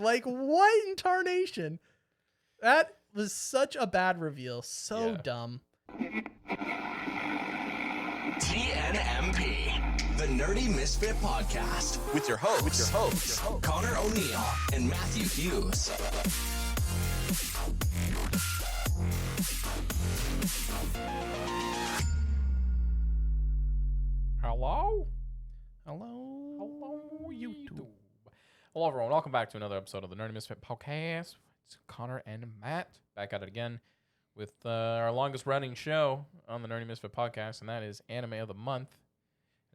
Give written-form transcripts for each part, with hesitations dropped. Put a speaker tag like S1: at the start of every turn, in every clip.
S1: Like, what incarnation? That was such a bad reveal. So dumb.
S2: TNMP, the Nerdy Misfit Podcast, with your hosts, Connor O'Neill and Matthew Hughes.
S3: Hello,
S1: YouTube.
S3: Hello, everyone. Welcome back to another episode of the Nerdy Misfit Podcast. It's Connor and Matt back at it again with our longest running show on the Nerdy Misfit Podcast, and that is Anime of the Month.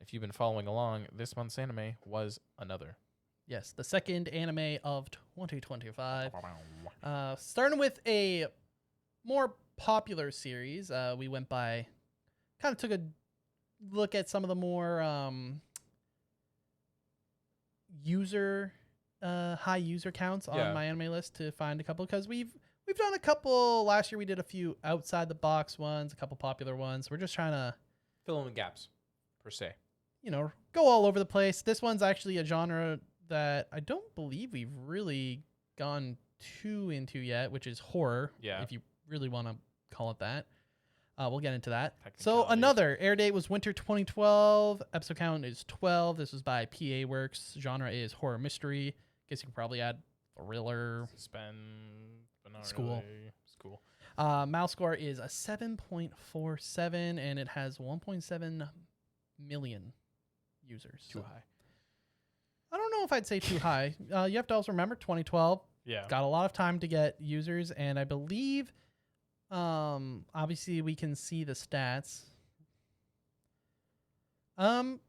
S3: If you've been following along, this month's anime was Another.
S1: Yes, the second anime of 2025. Starting with a more popular series, we went by, kind of took a look at some of the more high user counts on my anime list to find a couple, because we've done a couple. Last year we did a few outside the box ones, a couple popular ones. We're just trying to
S3: fill in the gaps, per se.
S1: Go all over the place. This one's actually a genre that I don't believe we've really gone too into yet, which is horror.
S3: Yeah.
S1: If you really want to call it that. We'll get into that. So Another air date was winter 2012. Episode count is 12. This was by PA Works. Genre is horror mystery. Guess you could probably add thriller.
S3: Suspense, but not
S1: School.
S3: Really. School.
S1: Mouse score is a 7.47, and it has 1.7 million users.
S3: Too high.
S1: I don't know if I'd say too high. You have to also remember 2012.
S3: Yeah.
S1: Got a lot of time to get users, and I believe, obviously we can see the stats.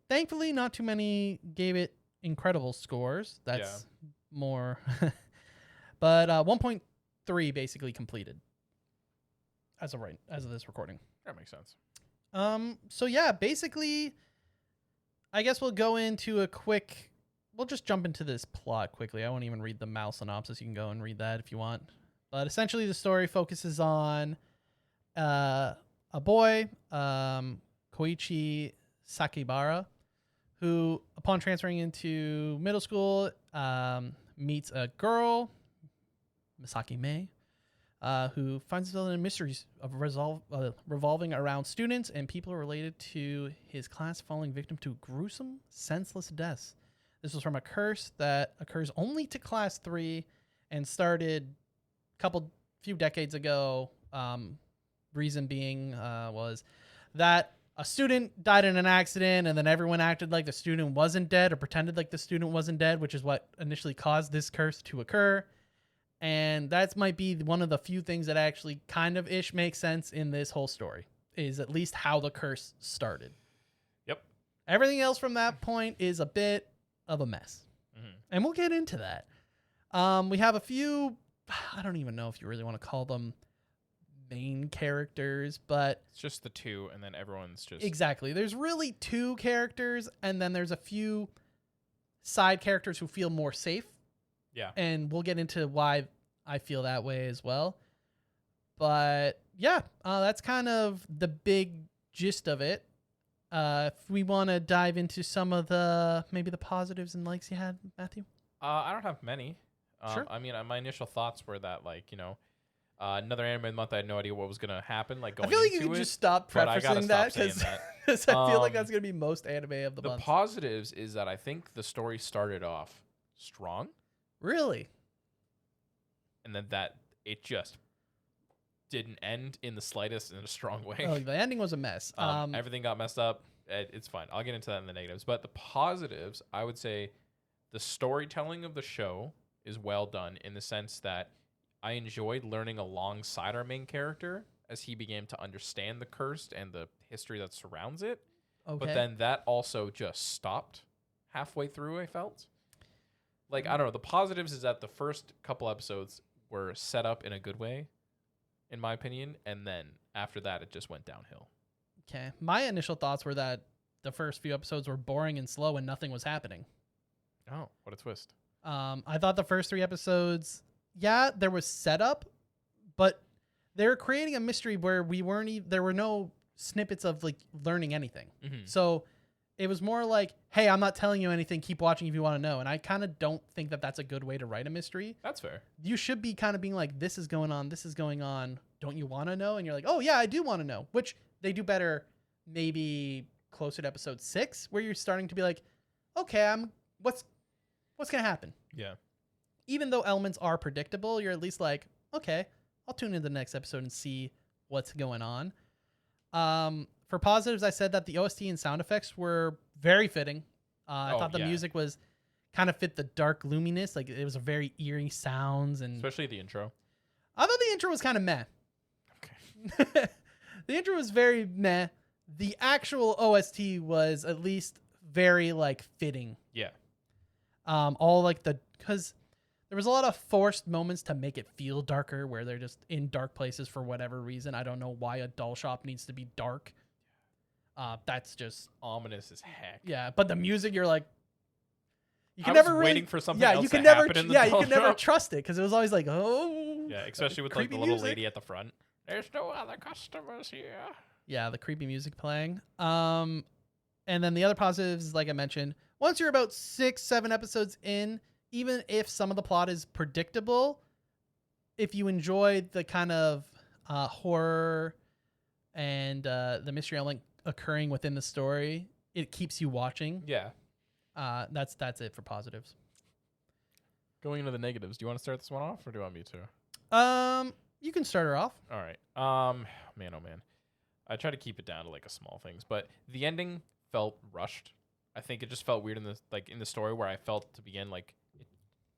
S1: Thankfully, not too many gave it incredible scores. That's more, but 1.3 basically completed as of this recording.
S3: That makes sense.
S1: So yeah, basically, I guess we'll go into a quick. We'll just jump into this plot quickly. I won't even read the mouse synopsis. You can go and read that if you want. But essentially, the story focuses on a boy, Koichi Sakibara, who, upon transferring into middle school, meets a girl, Misaki Mei, who finds himself in mysteries of revolving around students and people related to his class falling victim to gruesome, senseless deaths. This was from a curse that occurs only to class 3 and started few decades ago. Reason being was that a student died in an accident, and then everyone acted like the student wasn't dead or pretended like the student wasn't dead, which is what initially caused this curse to occur. And that might be one of the few things that actually kind of ish makes sense in this whole story, is at least how the curse started.
S3: Yep.
S1: Everything else from that point is a bit of a mess.
S3: Mm-hmm.
S1: And we'll get into that. We have a few, I don't even know if you really want to call them main characters, but
S3: It's just the two, and then everyone's just...
S1: exactly. There's really 2 characters, and then there's a few side characters who feel more safe.
S3: Yeah.
S1: And we'll get into why I feel that way as well. But yeah, that's kind of the big gist of it. If we want to dive into some of maybe the positives and likes you had, Matthew.
S3: I don't have many.
S1: Sure.
S3: I mean, my initial thoughts were that, another anime of the month, I had no idea what was going to happen. Like, going
S1: I feel like you
S3: into
S1: can
S3: it,
S1: just stop
S3: but I gotta
S1: prefacing
S3: stop
S1: that,
S3: saying
S1: because
S3: that.
S1: I feel like that's going to be most anime of the
S3: The
S1: month.
S3: positives is that I think the story started off strong,
S1: Really?
S3: and then that it just didn't end in the slightest in a strong way.
S1: Oh, the ending was a mess.
S3: Everything got messed up. It's fine. I'll get into that in the negatives. But the positives, I would say the storytelling of the show is well done in the sense that I enjoyed learning alongside our main character as he began to understand the curse and the history that surrounds it.
S1: Okay.
S3: But then that also just stopped halfway through, I felt. Like, I don't know. The positives is that the first couple episodes were set up in a good way, in my opinion. And then after that, it just went downhill.
S1: Okay. My initial thoughts were that the first few episodes were boring and slow and nothing was happening.
S3: Oh, what a twist.
S1: I thought the first 3 episodes, there was setup, but they were creating a mystery where there were no snippets of like learning anything.
S3: Mm-hmm.
S1: So it was more like, hey, I'm not telling you anything. Keep watching if you want to know. And I kind of don't think that that's a good way to write a mystery.
S3: That's fair.
S1: You should be kind of being like, this is going on. This is going on. Don't you want to know? And you're like, oh, yeah, I do want to know, which they do better maybe closer to episode 6, where you're starting to be like, okay, what's going to happen?
S3: Yeah.
S1: Even though elements are predictable, you're at least like, okay, I'll tune into the next episode and see what's going on. For positives, I said that the OST and sound effects were very fitting. I thought the music was kind of fit the dark gloominess. Like, it was a very eerie sounds, and
S3: especially the intro.
S1: I thought the intro was kind of meh.
S3: Okay.
S1: The intro was very meh. The actual OST was at least very like fitting.
S3: Yeah.
S1: All like because there was a lot of forced moments to make it feel darker, where they're just in dark places for whatever reason. I don't know why a doll shop needs to be dark. That's just
S3: ominous as heck.
S1: Yeah, but the music, you're like, you can
S3: I
S1: never
S3: was
S1: really,
S3: waiting for something
S1: yeah,
S3: else
S1: you can
S3: to
S1: never,
S3: happen in the
S1: yeah, you
S3: doll
S1: can never
S3: shop.
S1: trust it because it was always like, oh,
S3: Yeah, especially with like the
S1: creepy
S3: little
S1: music.
S3: lady at the front. There's no other customers here.
S1: Yeah, the creepy music playing. And then the other positives is, like I mentioned, once you're about 6-7 episodes in, even if some of the plot is predictable, if you enjoy the kind of horror and the mystery element occurring within the story, it keeps you watching.
S3: Yeah.
S1: That's it for positives.
S3: Going into the negatives, do you want to start this one off, or do you want me to?
S1: You can start her off.
S3: All right. Man, oh man. I try to keep it down to like a small things, but the ending felt rushed. I think it just felt weird in the story, where I felt to begin like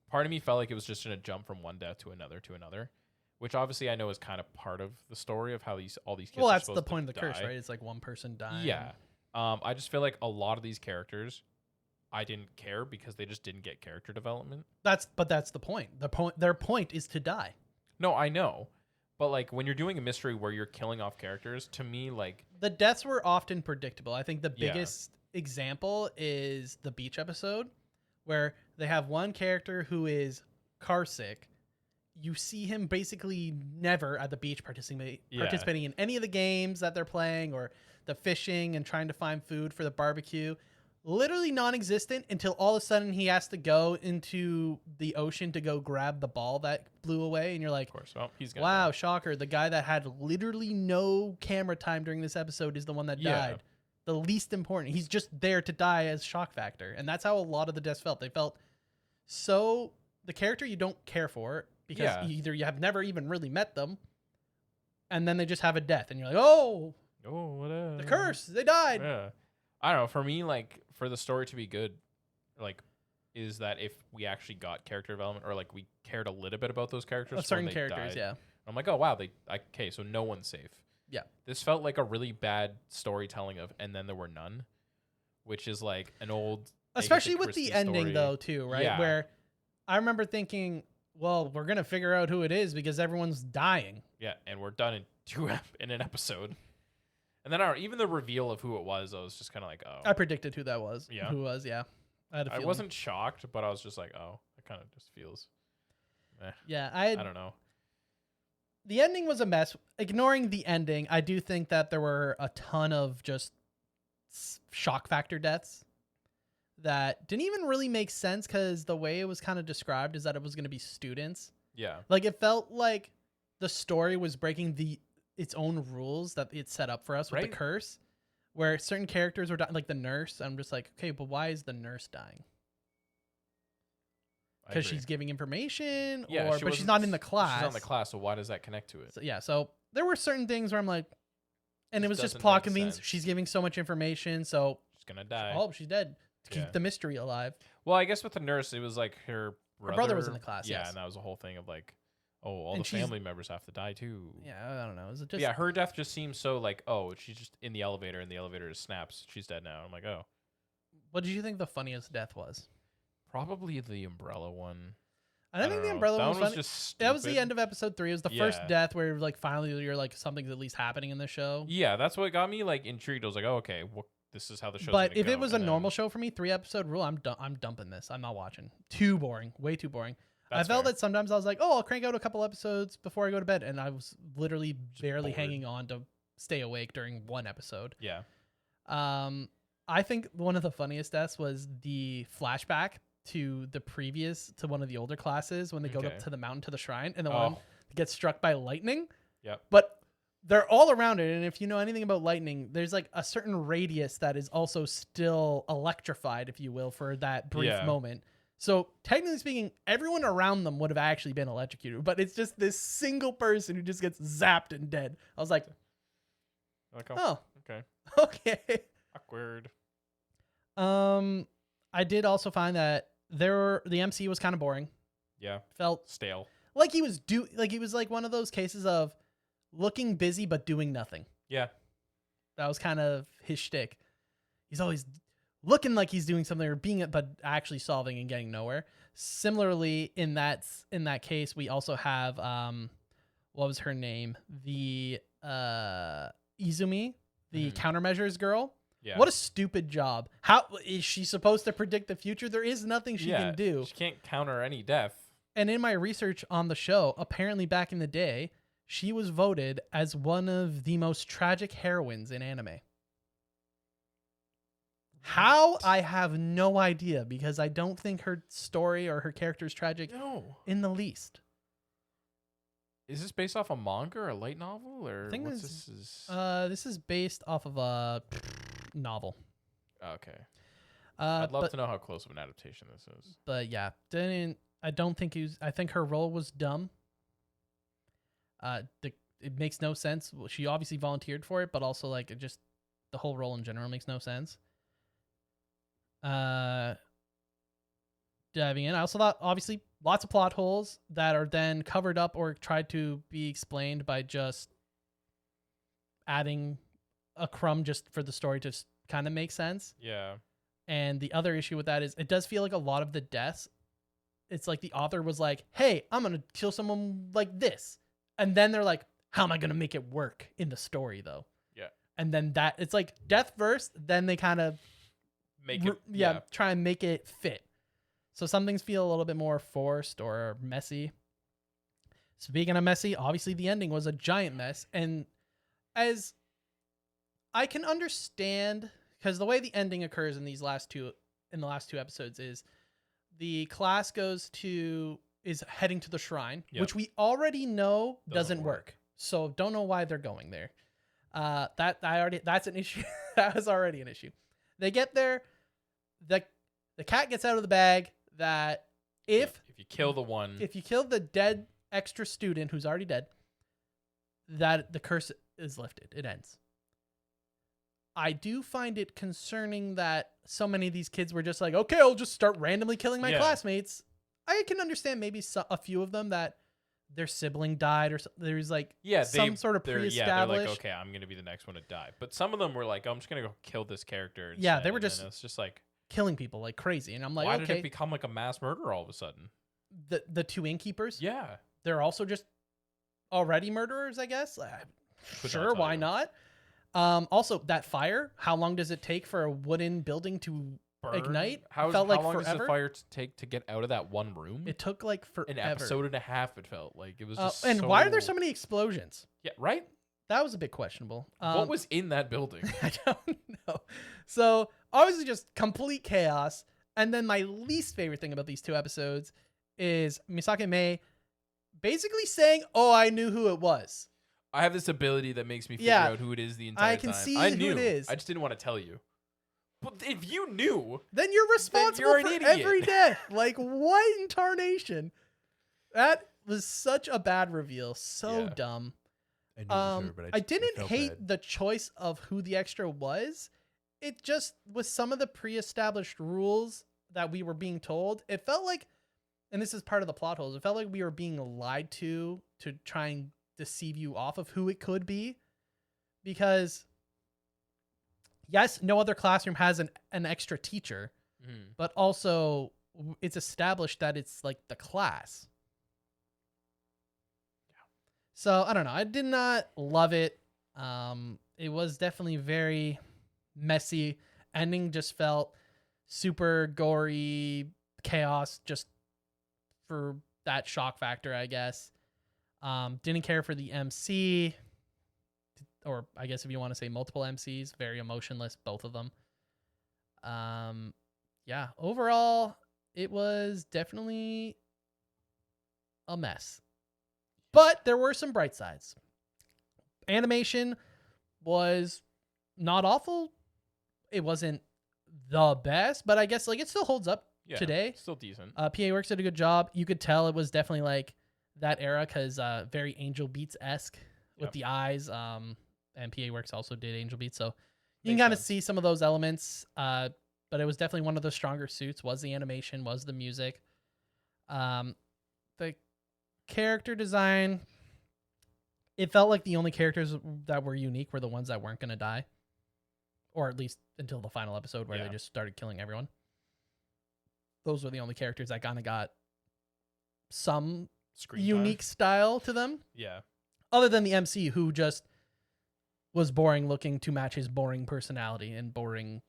S3: part of me felt like it was just gonna jump from one death to another, which obviously I know is kind of part of the story of how all these kids.
S1: Well,
S3: are
S1: that's the
S3: supposed
S1: point
S3: to
S1: of the curse,
S3: die.
S1: right? It's like one person dying.
S3: Yeah. I just feel like a lot of these characters, I didn't care because they just didn't get character development.
S1: That's the point. Their point is to die.
S3: No, I know. But like when you're doing a mystery where you're killing off characters, to me, like
S1: The deaths were often predictable. I think the
S3: Yeah.
S1: biggest example is the beach episode, where they have one character who is car sick. You see him basically never at the beach participating in any of the games that they're playing, or the fishing and trying to find food for the barbecue. Literally non-existent until all of a sudden he has to go into the ocean to go grab the ball that blew away, and you're like,
S3: of course, well, he's gonna
S1: wow,
S3: die.
S1: shocker. The guy that had literally no camera time during this episode is the one that
S3: Yeah.
S1: died. The least important. He's just there to die as shock factor. And that's how a lot of the deaths felt. They felt so the character you don't care for, because
S3: Yeah.
S1: either you have never even really met them, and then they just have a death, and you're like, oh,
S3: Oh, what
S1: the curse, they died.
S3: Yeah. I don't know. For me, like for the story to be good, like is that if we actually got character development, or like we cared a little bit about those characters,
S1: Of
S3: when
S1: certain
S3: they
S1: characters,
S3: died.
S1: yeah.
S3: I'm like, oh wow, okay, so no one's safe.
S1: Yeah.
S3: This felt like a really bad storytelling of, and then there were none, which is like an old,
S1: Especially
S3: Agatha
S1: with the
S3: Christie
S1: ending,
S3: story.
S1: though, too, right?
S3: Yeah.
S1: Where I remember thinking, well, we're going to figure out who it is because everyone's dying.
S3: Yeah, and we're done in an episode. And then even the reveal of who it was, I was just kind of like, oh.
S1: I predicted who that was.
S3: Yeah.
S1: Who it was, yeah. I had a
S3: I
S1: feeling.
S3: wasn't shocked, but I was just like, oh, it kind of just feels.
S1: Yeah,
S3: I don't know.
S1: The ending was a mess. Ignoring the ending, I do think that there were a ton of just shock factor deaths that didn't even really make sense, because the way it was kind of described is that it was going to be students.
S3: Yeah.
S1: Like, it felt like the story was breaking its own rules that it set up for us with the
S3: Right.
S1: curse, where certain characters were dying, like the nurse. I'm just like, okay, but why is the nurse dying?
S3: I
S1: Because
S3: agree.
S1: she's giving information,
S3: Yeah,
S1: but she's not in the class.
S3: She's not in the class, so why does that connect to it?
S1: So, yeah, so there were certain things where I'm like, and it was just
S3: doesn't
S1: plot
S3: make
S1: convenience.
S3: sense.
S1: She's giving so much information, so
S3: She's gonna die.
S1: oh, she's dead to keep
S3: Yeah.
S1: the mystery alive.
S3: Well, I guess with the nurse, it was like her
S1: brother was in the class,
S3: Yeah,
S1: yes.
S3: and that was a whole thing of like, oh, all
S1: And
S3: the
S1: she's-
S3: family members have to die too.
S1: Yeah, I don't know. Is it
S3: But
S1: just
S3: yeah, her death just seems so like, oh, she's just in the elevator, and the elevator just snaps. She's dead now. I'm like, oh,
S1: what did you think the funniest death was?
S3: probably the umbrella one.
S1: I think
S3: don't
S1: the
S3: know.
S1: umbrella
S3: that
S1: one was funny.
S3: just stupid.
S1: That was the end of episode 3. It was the first
S3: Yeah.
S1: death where like finally you're like something's at least happening in the show.
S3: Yeah, that's what got me like intrigued. I was like, oh, okay, this is how the show's
S1: But
S3: gonna
S1: if
S3: go.
S1: it was a
S3: And then-
S1: normal show for me, 3-episode rule, I'm dumping this. I'm not watching. Too boring. Way too boring.
S3: That's
S1: I felt
S3: fair.
S1: that sometimes I was like, oh, I'll crank out a couple episodes before I go to bed, and I was literally barely
S3: bored.
S1: hanging on to stay awake during one episode.
S3: Yeah,
S1: I think one of the funniest deaths was the flashback to one of the older classes when they go
S3: Okay.
S1: up to the mountain to the shrine, and the one gets struck by lightning.
S3: Yep.
S1: But they're all around it, and if you know anything about lightning, there's like a certain radius that is also still electrified, if you will, for that brief moment. So technically speaking, everyone around them would have actually been electrocuted, but it's just this single person who just gets zapped and dead. I was like, oh,
S3: okay.
S1: okay.
S3: Awkward.
S1: I did also find that the MC was kind of boring.
S3: Yeah.
S1: Felt
S3: Stale.
S1: like he was like one of those cases of looking busy but doing nothing.
S3: Yeah.
S1: That was kind of his shtick. He's always looking like he's doing something or being it, but actually solving and getting nowhere. Similarly, in that case, we also have what was her name? The Izumi, the countermeasures girl.
S3: Yeah.
S1: What a stupid job. How is she supposed to predict the future? There is nothing she can do.
S3: She can't counter any death.
S1: And in my research on the show, apparently back in the day, she was voted as one of the most tragic heroines in anime. How? I have no idea, because I don't think her story or her character is tragic in the least.
S3: Is this based off a manga or a light novel, or
S1: I think
S3: what's
S1: this is based off of a novel.
S3: Okay. I'd love to know how close of an adaptation this is.
S1: But yeah, I don't think I think her role was dumb. It makes no sense. She obviously volunteered for it, but also like just the whole role in general makes no sense. Diving in, I also thought obviously lots of plot holes that are then covered up or tried to be explained by just adding a crumb just for the story to kind of make sense.
S3: Yeah.
S1: And the other issue with that is it does feel like a lot of the deaths, it's like the author was like, hey, I'm going to kill someone like this. And then they're like, how am I going to make it work in the story though?
S3: Yeah.
S1: And then it's like death first, then they kind of
S3: make it.
S1: Try and make it fit. So some things feel a little bit more forced or messy. Speaking of messy, obviously the ending was a giant mess. And as I can understand, because the way the ending occurs in the last two episodes is the class is heading to the shrine, which we already know doesn't work. So don't know why they're going there. That's an issue. That was already an issue. They get there, the cat gets out of the bag that if
S3: you kill the
S1: dead extra student who's already dead, that the curse is lifted. It ends. I do find it concerning that so many of these kids were just like, okay, I'll just start randomly killing my classmates. I can understand maybe a few of them that their sibling died or there's like some sort of pre-established. Yeah, they're
S3: like, okay, I'm going to be the next one to die. But some of them were like, I'm just going to go kill this character. Instead.
S1: Yeah, they were
S3: it's just like
S1: killing people like crazy. And I'm like,
S3: why did it become like a mass murder all of a sudden?
S1: The two innkeepers?
S3: Yeah.
S1: They're also just already murderers, I guess. Sure, why not? Also, that fire, how long does it take for a wooden building to ignite?
S3: How long does the fire take to get out of that one room?
S1: It took like forever.
S3: An episode and a half, it felt like. It was just
S1: and why are there so many explosions?
S3: Yeah, right?
S1: That was a bit questionable.
S3: What was in that building?
S1: I don't know. So, obviously just complete chaos. And then my least favorite thing about these two episodes is Misake Mei basically saying, oh, I knew who it was.
S3: I have this ability that makes me figure out who it is the entire time.
S1: I can see who it is.
S3: I just didn't want to tell you. But if you knew,
S1: then you're responsible for every death. Like, what in tarnation? That was such a bad reveal. So dumb. I didn't hate the choice of who the extra was. It just, with some of the pre-established rules that we were being told, it felt like, and this is part of the plot holes, it felt like we were being lied to try and deceive you off of who it could be. Because yes, no other classroom has an extra teacher, but also it's established that it's like the class. So I don't know. I did not love it. It was definitely very messy. Ending just felt super gory chaos just for that shock factor, I guess. Didn't care for the MC, or I guess if you want to say multiple MCs, very emotionless, both of them. Yeah, overall, it was definitely a mess. But there were some bright sides. Animation was not awful. It wasn't the best, but I guess like it still holds up
S3: Yeah,
S1: today.
S3: still decent.
S1: PA Works did a good job. You could tell it was definitely like that era because very Angel Beats esque with
S3: Yep.
S1: the eyes. And PA Works also did Angel Beats, so you can
S3: Makes
S1: kind of
S3: sense.
S1: see some of those elements. But it was definitely one of the stronger suits. Was the animation? Was the music? The character design. It felt like the only characters that were unique were the ones that weren't going to die, or at least until the final episode where
S3: Yeah.
S1: they just started killing everyone. Those were the only characters that kind of got some
S3: Screen
S1: unique
S3: time.
S1: style to them,
S3: Yeah.
S1: other than the MC who just was boring looking to match his boring personality and boring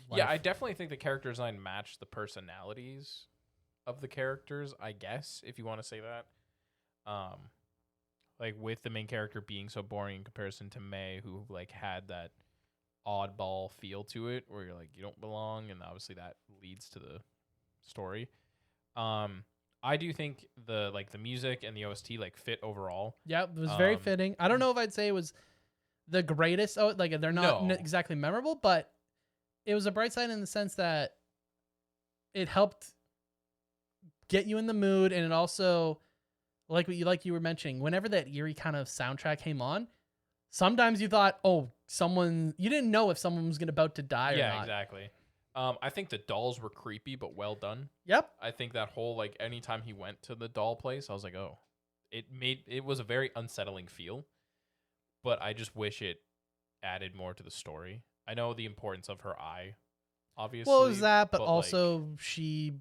S1: life.
S3: Yeah, I definitely think the character design matched the personalities of the characters, I guess, if you want to say that. Like with the main character being so boring in comparison to May, who like had that oddball feel to it where you're like, you don't belong, and obviously that leads to the story. I do think the music and the OST like fit overall.
S1: Yeah, it was very
S3: Um,
S1: fitting. I don't know if I'd say it was the greatest. Oh, like they're not
S3: No.
S1: exactly memorable, but it was a bright side in the sense that it helped get you in the mood, and it also like what you were mentioning. Whenever that eerie kind of soundtrack came on, sometimes you thought, oh, you didn't know if someone was about to die or
S3: Yeah,
S1: not.
S3: exactly. I think the dolls were creepy but well done.
S1: Yep.
S3: I think that whole like anytime he went to the doll place, I was like, oh, it was a very unsettling feel, but I just wish it added more to the story. I know the importance of her eye, obviously.
S1: Well, it was that, but
S3: like,
S1: also she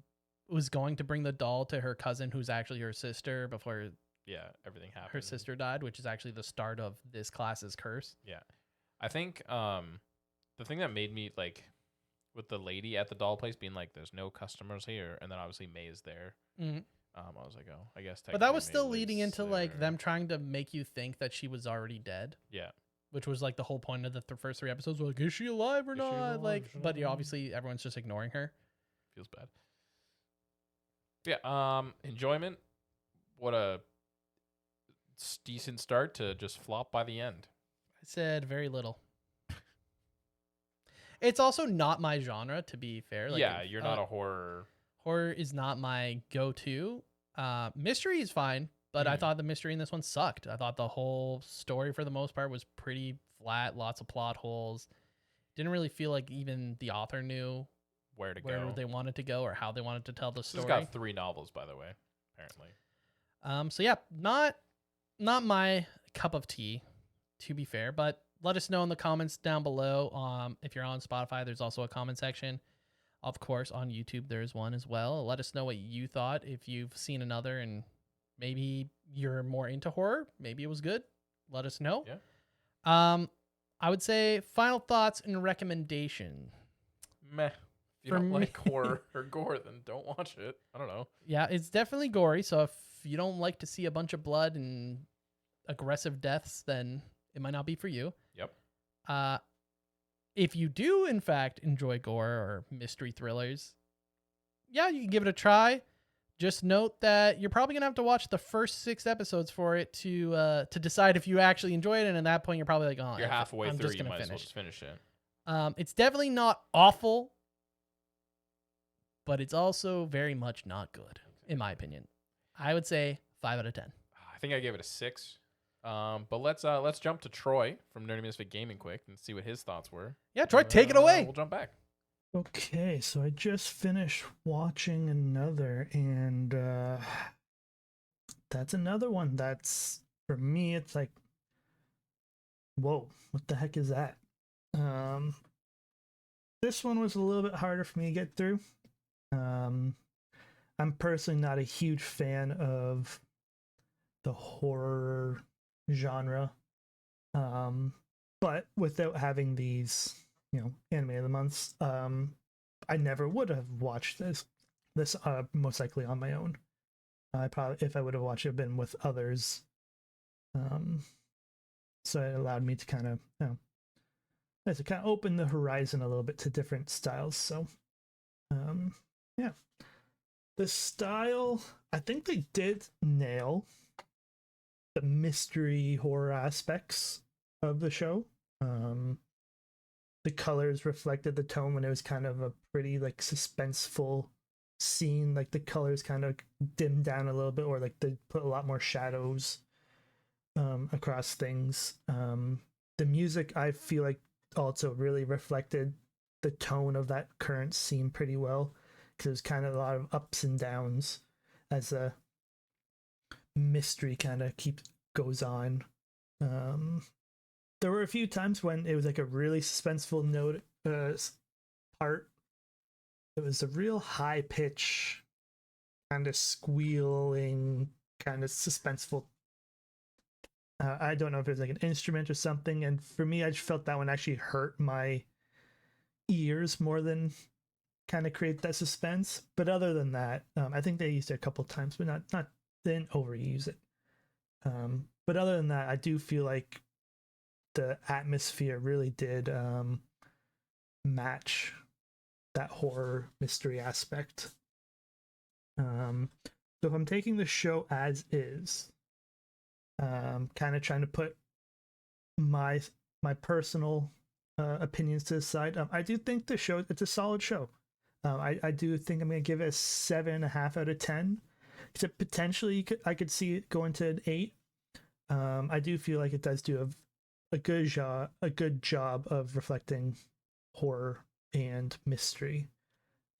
S1: was going to bring the doll to her cousin, who's actually her sister, before
S3: yeah, everything happened.
S1: her sister died, which is actually the start of this class's curse.
S3: Yeah, I think the thing that made me like with the lady at the doll place being like, "There's no customers here," and then obviously May is there.
S1: Mhm.
S3: I was like, oh, I guess.
S1: But that
S3: technically
S1: was
S3: May
S1: still
S3: lives
S1: leading into like
S3: there.
S1: them trying to make you think that she was already dead,
S3: Yeah,
S1: which was like the whole point of the first three episodes. Like, is she alive or
S3: Is she
S1: not?
S3: alive?
S1: Like,
S3: Is she
S1: but
S3: alive?
S1: obviously everyone's just ignoring her.
S3: feels bad. Yeah, enjoyment. What a decent start to just flop by the end.
S1: I said very little. It's also not my genre, to be fair. Like,
S3: yeah, you're not a horror.
S1: horror is not my go-to. Mystery is fine, but I
S3: Mhm.
S1: thought the mystery in this one sucked. I thought the whole story for the most part was pretty flat, lots of plot holes. Didn't really feel like even the author knew
S3: Where to
S1: where
S3: go.
S1: they wanted to go or how they wanted to tell the
S3: This has
S1: story.
S3: got 3 novels, by the way, apparently.
S1: So yeah, not my cup of tea, to be fair, but let us know in the comments down below. If you're on Spotify, there's also a comment section. Of course, on YouTube, there's one as well. Let us know what you thought. If you've seen another and maybe you're more into horror, maybe it was good. Let us know.
S3: Yeah.
S1: I would say final thoughts and recommendation.
S3: Meh. If you
S1: For
S3: don't
S1: me-
S3: like horror or gore, then don't watch it. I don't know.
S1: Yeah, it's definitely gory. So if you don't like to see a bunch of blood and aggressive deaths, then it might not be for you.
S3: Yep.
S1: If you do, in fact, enjoy gore or mystery thrillers, yeah, you can give it a try. Just note that you're probably gonna have to watch the first 6 episodes for it to decide if you actually enjoy it. And at that point, you're probably like, oh,
S3: You're halfway
S1: I'm
S3: through.
S1: just
S3: You
S1: gonna
S3: might as well
S1: finish.
S3: just finish it.
S1: It's definitely not awful, but it's also very much not good, in my opinion. I would say 5 out of 10.
S3: I think I gave it a 6. But let's jump to Troy from Nerdy Misfit Gaming quick and see what his thoughts were.
S1: Yeah, Troy, take it away.
S3: We'll jump back.
S4: Okay, so I just finished watching another, and that's another one that's, for me, it's like, whoa, what the heck is that? This one was a little bit harder for me to get through. I'm personally not a huge fan of the horror genre, but without having these, anime of the months, I never would have watched this most likely on my own. I probably, if I would have watched it, been with others. So it allowed me to kind of as it kind of opened the horizon a little bit to different styles. So, yeah, the style, I think they did nail the mystery horror aspects of the show. The colors reflected the tone when it was kind of a pretty like suspenseful scene. Like the colors kind of dimmed down a little bit, or like they put a lot more shadows across things. The music, I feel like, also really reflected the tone of that current scene pretty well, because it was kind of a lot of ups and downs as a mystery kind of goes on. There were a few times when it was like a really suspenseful note part. It was a real high pitch, kind of squealing, kind of suspenseful. I don't know if it was like an instrument or something, and for me, I just felt that one actually hurt my ears more than kind of create that suspense. But other than that, I think they used it a couple times, but not they didn't overuse it. But other than that, I do feel like the atmosphere really did match that horror mystery aspect. So if I'm taking the show as is, kind of trying to put my personal opinions to the side, I do think the show, it's a solid show. I do think I'm gonna give it a 7.5 out of 10. Except potentially I could see it going to an 8. I do feel like it does do a good job of reflecting horror and mystery.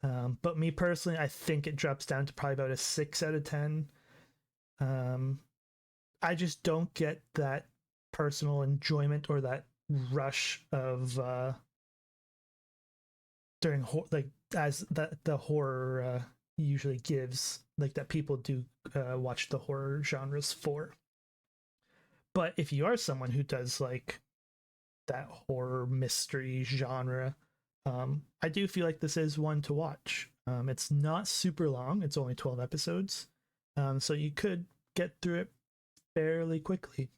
S4: But me personally, I think it drops down to probably about a 6 out of 10. I just don't get that personal enjoyment or that rush of during like as that the horror usually gives, like that people do watch the horror genres for. But if you are someone who does like that horror mystery genre, I do feel like this is one to watch. It's not super long, it's only 12 episodes, so you could get through it fairly quickly.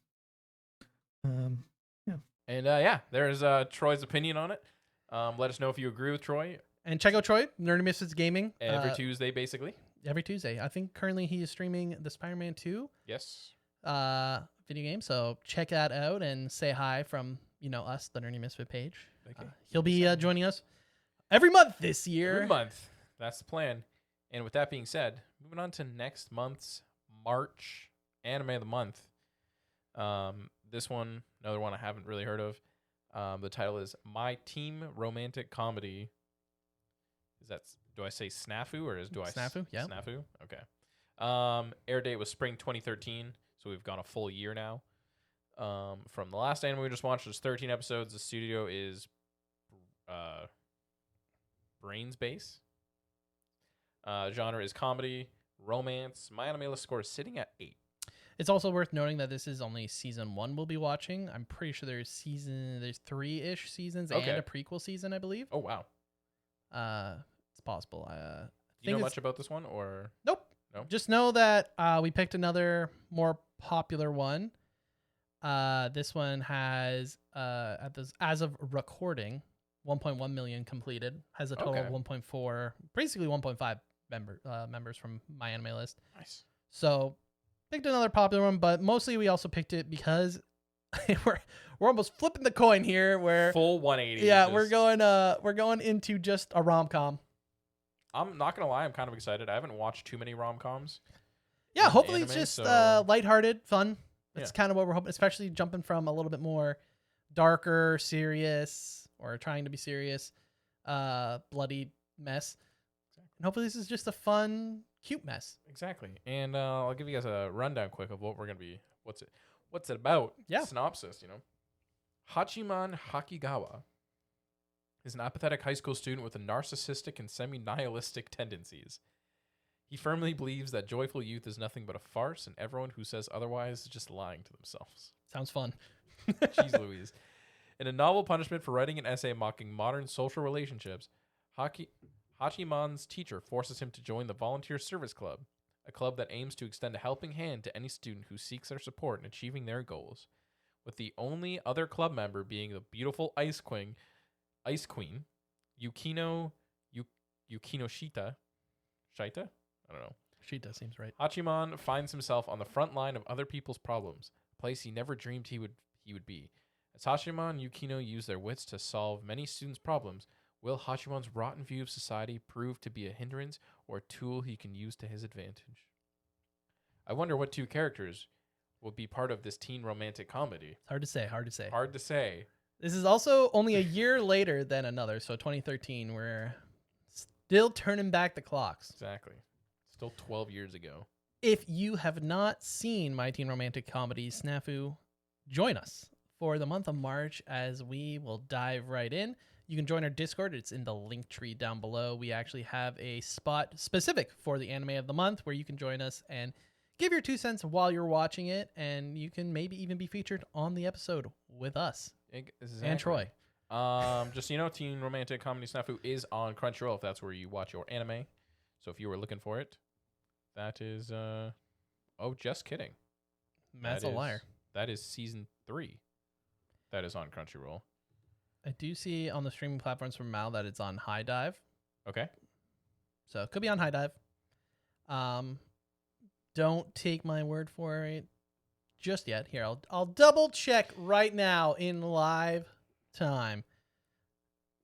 S4: Yeah.
S3: And there's Troy's opinion on it. Let us know if you agree with Troy.
S1: And check out Troy, Nerdy Misfits Gaming.
S3: Every Tuesday, basically.
S1: Every Tuesday. I think currently he is streaming the Spider-Man 2
S3: Yes.
S1: video game. So check that out and say hi from, us, the Nerdy Misfit page.
S3: Okay.
S1: He'll be joining us every month this year.
S3: Every month. That's the plan. And with that being said, moving on to next month's March anime of the month. This one, another one I haven't really heard of. The title is My Team Romantic Comedy. Do I say Snafu or do I
S1: Snafu? Yeah.
S3: Snafu. Okay. Air date was spring 2013, so we've gone a full year now. From the last anime we just watched, there's 13 episodes. The studio is Brains Base. Genre is comedy, romance. My anime list score is sitting at 8.
S1: It's also worth noting that this is only season 1 we'll be watching. I'm pretty sure there's 3-ish seasons and a prequel season, I believe.
S3: Oh, wow.
S1: It's possible.
S3: Do you know much about this one, or?
S1: Nope.
S3: No?
S1: Just know that we picked another more popular one. This one has, as of recording, 1.1 million completed. Has a total of 1.4, basically 1.5 members from my anime list.
S3: Nice.
S1: So picked another popular one, but mostly we also picked it because we're almost flipping the coin here. Where
S3: full 180.
S1: Yeah, we're going into just a rom-com.
S3: I'm not gonna lie, I'm kind of excited. I haven't watched too many rom-coms.
S1: Yeah, hopefully it's just lighthearted, fun. That's kind of what we're hoping, especially jumping from a little bit more darker, serious, or trying to be serious, bloody mess. And hopefully this is just a fun, cute mess.
S3: Exactly. And I'll give you guys a rundown quick of what we're gonna be. What's it about?
S1: Yeah.
S3: Synopsis. Hachiman Hakigawa is an apathetic high school student with a narcissistic and semi-nihilistic tendencies. He firmly believes that joyful youth is nothing but a farce, and everyone who says otherwise is just lying to themselves.
S1: Sounds fun.
S3: Jeez Louise. In a novel punishment for writing an essay mocking modern social relationships, Hachiman's teacher forces him to join the Volunteer Service Club, a club that aims to extend a helping hand to any student who seeks their support in achieving their goals. with the only other club member being the beautiful Ice Queen, Yukino Shita. Shita? I don't know.
S1: Shita seems right.
S3: Hachiman finds himself on the front line of other people's problems, a place he never dreamed he would be. As Hachiman and Yukino use their wits to solve many students' problems, will Hachiman's rotten view of society prove to be a hindrance or a tool he can use to his advantage? I wonder what two characters will be part of this teen romantic comedy.
S1: It's hard to say. Hard to say.
S3: Hard to say.
S1: This is also only a year later than another, so 2013. We're still turning back the clocks.
S3: Exactly. Still 12 years ago.
S1: If you have not seen My Teen Romantic Comedy Snafu, join us for the month of March as we will dive right in. You can join our Discord. It's in the link tree down below. We actually have a spot specific for the anime of the month where you can join us and give your 2 cents while you're watching it, and you can maybe even be featured on the episode with us
S3: Exactly.
S1: and Troy.
S3: Just so you know, Teen Romantic Comedy Snafu is on Crunchyroll if that's where you watch your anime. So if you were looking for it, that is just kidding.
S1: Matt's a liar.
S3: That is season 3. That is on Crunchyroll.
S1: I do see on the streaming platforms from Mal that it's on High Dive.
S3: Okay.
S1: So it could be on High Dive. Don't take my word for it just yet. Here, I'll double check right now in live time.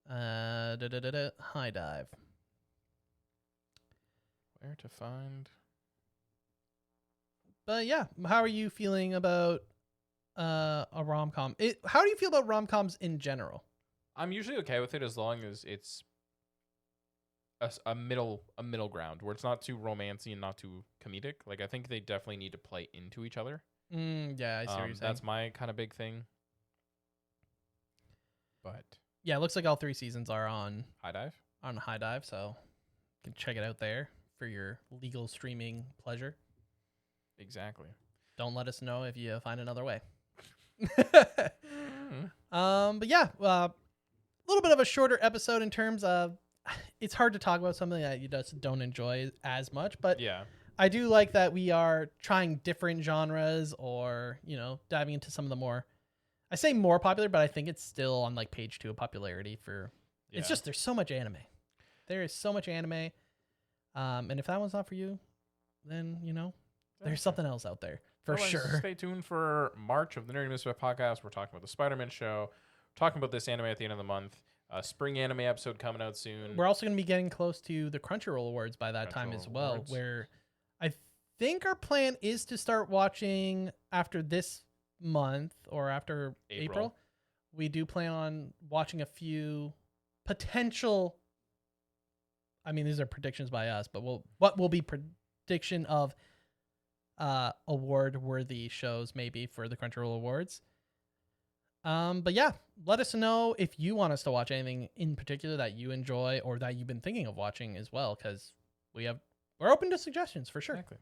S1: High Dive.
S3: Where to find?
S1: But yeah, how are you feeling about a rom-com? How do you feel about rom-coms in general?
S3: I'm usually okay with it as long as it's a middle ground where it's not too romancy and not too comedic. Like I think they definitely need to play into each other.
S1: Yeah, I see what you're saying.
S3: That's my kind of big thing. But
S1: yeah, it looks like all 3 seasons are on
S3: High Dive.
S1: On High Dive, so you can check it out there for your legal streaming pleasure.
S3: Exactly.
S1: Don't let us know if you find another way.
S3: Mm-hmm.
S1: But yeah, a little bit of a shorter episode in terms of it's hard to talk about something that you just don't enjoy as much, but
S3: Yeah.
S1: I do like that we are trying different genres or, diving into some of the more, I say more popular, but I think it's still on like page 2 of popularity for, it's just, there's so much anime. There is so much anime. And if that one's not for you, then, there's something else out there for
S3: Otherwise,
S1: sure.
S3: Stay tuned for March of the Nerdy Misfit podcast. We're talking about the Spider-Man show. We're talking about this anime at the end of the month. Spring anime episode coming out soon.
S1: We're also going to be getting close to the Crunchyroll Awards by that time as well, where I think our plan is to start watching after this month or after April. We do plan on watching a few potential, I mean, these are predictions by us, but what will be prediction of award-worthy shows maybe for the Crunchyroll Awards. But yeah, let us know if you want us to watch anything in particular that you enjoy or that you've been thinking of watching as well, because we're open to suggestions for sure.
S3: Exactly.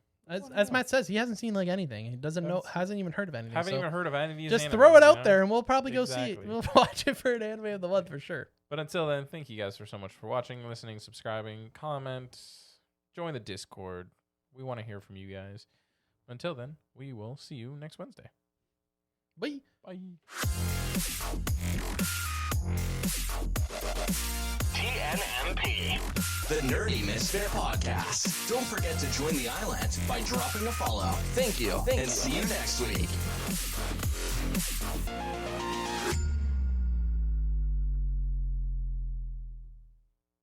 S1: As Matt says, he hasn't seen like anything. He hasn't even heard of anything.
S3: Haven't even heard of any of these.
S1: Just
S3: animes,
S1: throw it out there, and we'll probably go see it.
S3: Exactly.
S1: We'll watch it for an anime of the month for sure.
S3: But until then, thank you guys so much for watching, listening, subscribing, comment, join the Discord. We want to hear from you guys. Until then, we will see you next Wednesday.
S1: Bye.
S3: Bye.
S2: TNMP, the Nerdy Misfit Podcast. Don't forget to join the island by dropping a follow. Thank you. And see you next week.